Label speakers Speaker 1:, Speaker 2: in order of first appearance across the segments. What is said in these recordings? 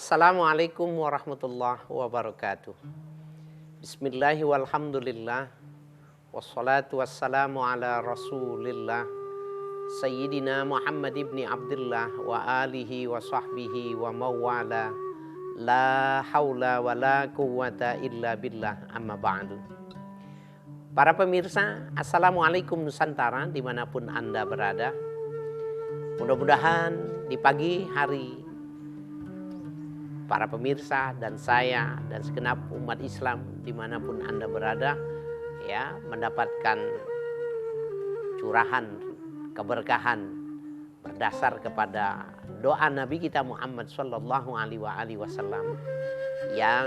Speaker 1: Assalamualaikum warahmatullahi wabarakatuh. Bismillahi walhamdulillah. Wassalatu wassalamu ala rasulillah Sayyidina Muhammad ibni Abdullah wa alihi wa sahbihi wa mawala. La hawla wa la quwwata illa billah, amma ba'du. Para pemirsa, Assalamualaikum Nusantara dimanapun Anda berada. Mudah-mudahan di pagi hari para pemirsa dan saya dan segenap umat Islam dimanapun Anda berada ya mendapatkan curahan keberkahan berdasar kepada doa Nabi kita Muhammad Sallallahu Alaihi Wasallam yang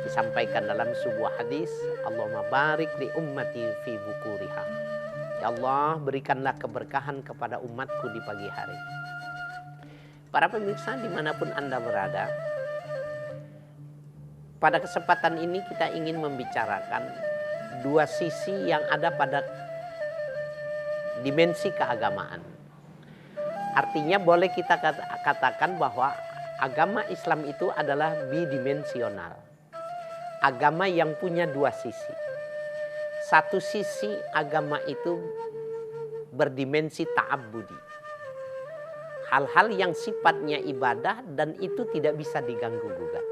Speaker 1: disampaikan dalam sebuah hadis, Allahumma barik li ummati fi bukuriha. Ya Allah, berikanlah keberkahan kepada umatku di pagi hari. Para pemirsa dimanapun Anda berada, pada kesempatan ini kita ingin membicarakan dua sisi yang ada pada dimensi keagamaan. Artinya boleh kita katakan bahwa agama Islam itu adalah bidimensional. Agama yang punya dua sisi. Satu sisi agama itu berdimensi ta'abbudi. Hal-hal yang sifatnya ibadah dan itu tidak bisa diganggu-gugat.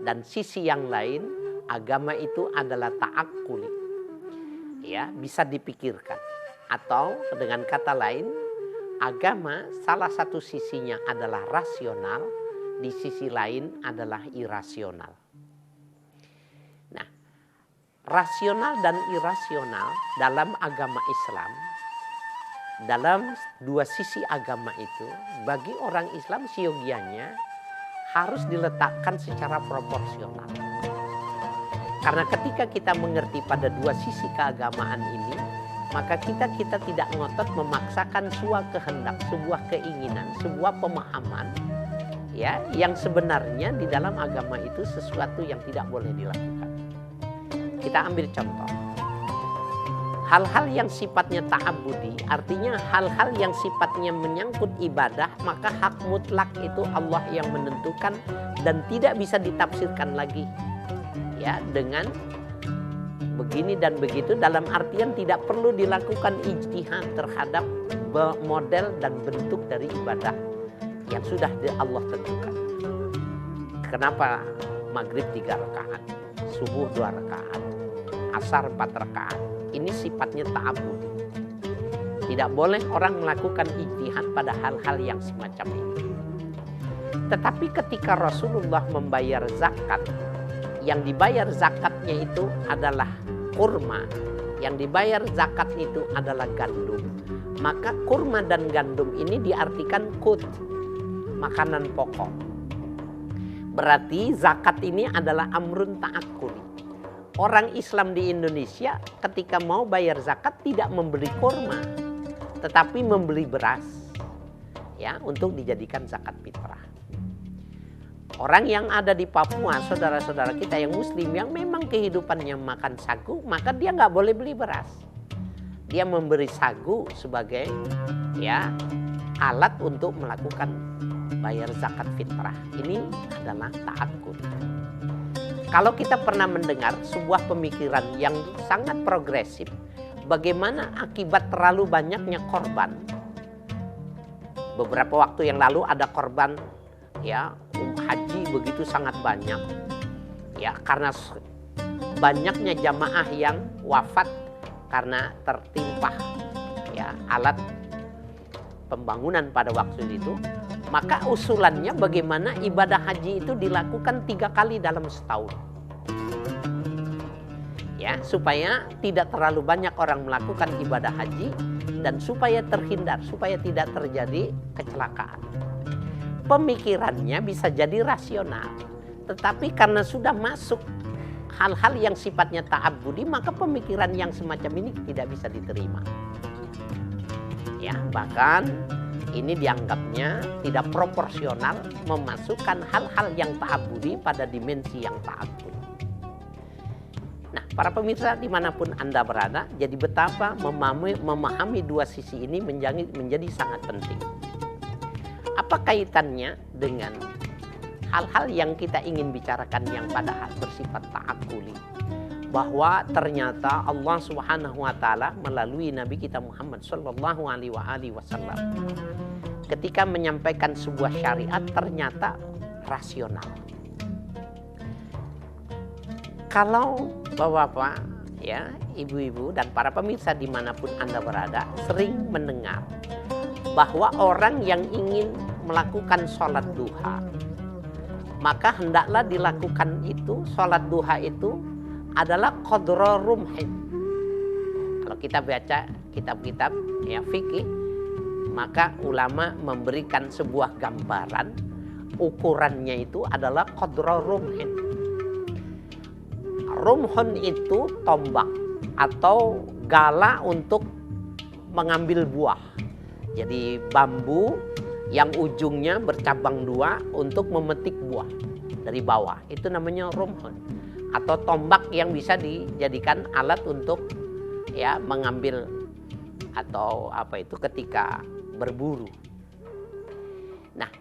Speaker 1: Dan sisi yang lain, agama itu adalah ta'akkuli. Ya, bisa dipikirkan. Atau dengan kata lain, agama salah satu sisinya adalah rasional, di sisi lain adalah irasional. Nah, rasional dan irasional dalam agama Islam, dalam dua sisi agama itu, bagi orang Islam siogianya harus diletakkan secara proporsional. Karena ketika kita mengerti pada dua sisi keagamaan ini, maka kita tidak ngotot memaksakan sebuah kehendak, sebuah keinginan, sebuah pemahaman ya yang sebenarnya di dalam agama itu sesuatu yang tidak boleh dilakukan. Kita ambil contoh. Hal-hal yang sifatnya ta'abbudi, artinya hal-hal yang sifatnya menyangkut ibadah, maka hak mutlak itu Allah yang menentukan dan tidak bisa ditafsirkan lagi ya dengan begini dan begitu, dalam artian tidak perlu dilakukan ijtihad terhadap model dan bentuk dari ibadah yang sudah Allah tentukan. Kenapa maghrib 3 rakaat, subuh 2 rakaat, asar 4 rakaat? Ini sifatnya ta'abbudi. Tidak boleh orang melakukan ijtihad pada hal-hal yang semacam ini. Tetapi ketika Rasulullah membayar zakat, yang dibayar zakatnya itu adalah kurma, yang dibayar zakat itu adalah gandum, maka kurma dan gandum ini diartikan qut, makanan pokok. Berarti zakat ini adalah amrun ta'akkuli. Orang Islam di Indonesia ketika mau bayar zakat tidak membeli kurma, tetapi membeli beras ya untuk dijadikan zakat fitrah. Orang yang ada di Papua, saudara-saudara kita yang muslim yang memang kehidupannya makan sagu, maka dia nggak boleh beli beras. Dia memberi sagu sebagai ya alat untuk melakukan bayar zakat fitrah. Ini adalah ta'akkul. Kalau kita pernah mendengar sebuah pemikiran yang sangat progresif, bagaimana akibat terlalu banyaknya korban. Beberapa waktu yang lalu ada korban ya haji begitu sangat banyak. Ya, karena banyaknya jamaah yang wafat karena tertimpa ya alat pembangunan pada waktu itu. Maka usulannya bagaimana ibadah haji itu dilakukan 3 kali dalam setahun. Ya, supaya tidak terlalu banyak orang melakukan ibadah haji dan supaya terhindar, supaya tidak terjadi kecelakaan. Pemikirannya bisa jadi rasional, tetapi karena sudah masuk hal-hal yang sifatnya ta'abbudi, maka pemikiran yang semacam ini tidak bisa diterima. Ya, bahkan ini dianggapnya tidak proporsional memasukkan hal-hal yang ta'abbudi pada dimensi yang ta'abbudi. Nah, para pemirsa dimanapun Anda berada, jadi betapa memahami dua sisi ini menjadi sangat penting. Apa kaitannya dengan hal-hal yang kita ingin bicarakan yang padahal bersifat ta'akuli, bahwa ternyata Allah Subhanahu wa taala melalui Nabi kita Muhammad sallallahu alaihi wasallam ketika menyampaikan sebuah syariat ternyata rasional. Kalau Bapak-bapak, ya, ibu-ibu dan para pemirsa dimanapun Anda berada sering mendengar bahwa orang yang ingin melakukan sholat duha, maka hendaklah dilakukan itu, sholat duha itu adalah qadra rumhin. Kalau kita baca kitab-kitab ya fikih, maka ulama memberikan sebuah gambaran, ukurannya itu adalah qadra rumhin. Rumhun itu tombak atau gala untuk mengambil buah. Jadi bambu yang ujungnya bercabang dua untuk memetik buah dari bawah. Itu namanya rumhun. Atau tombak yang bisa dijadikan alat untuk ya mengambil atau apa itu ketika berburu. Nah,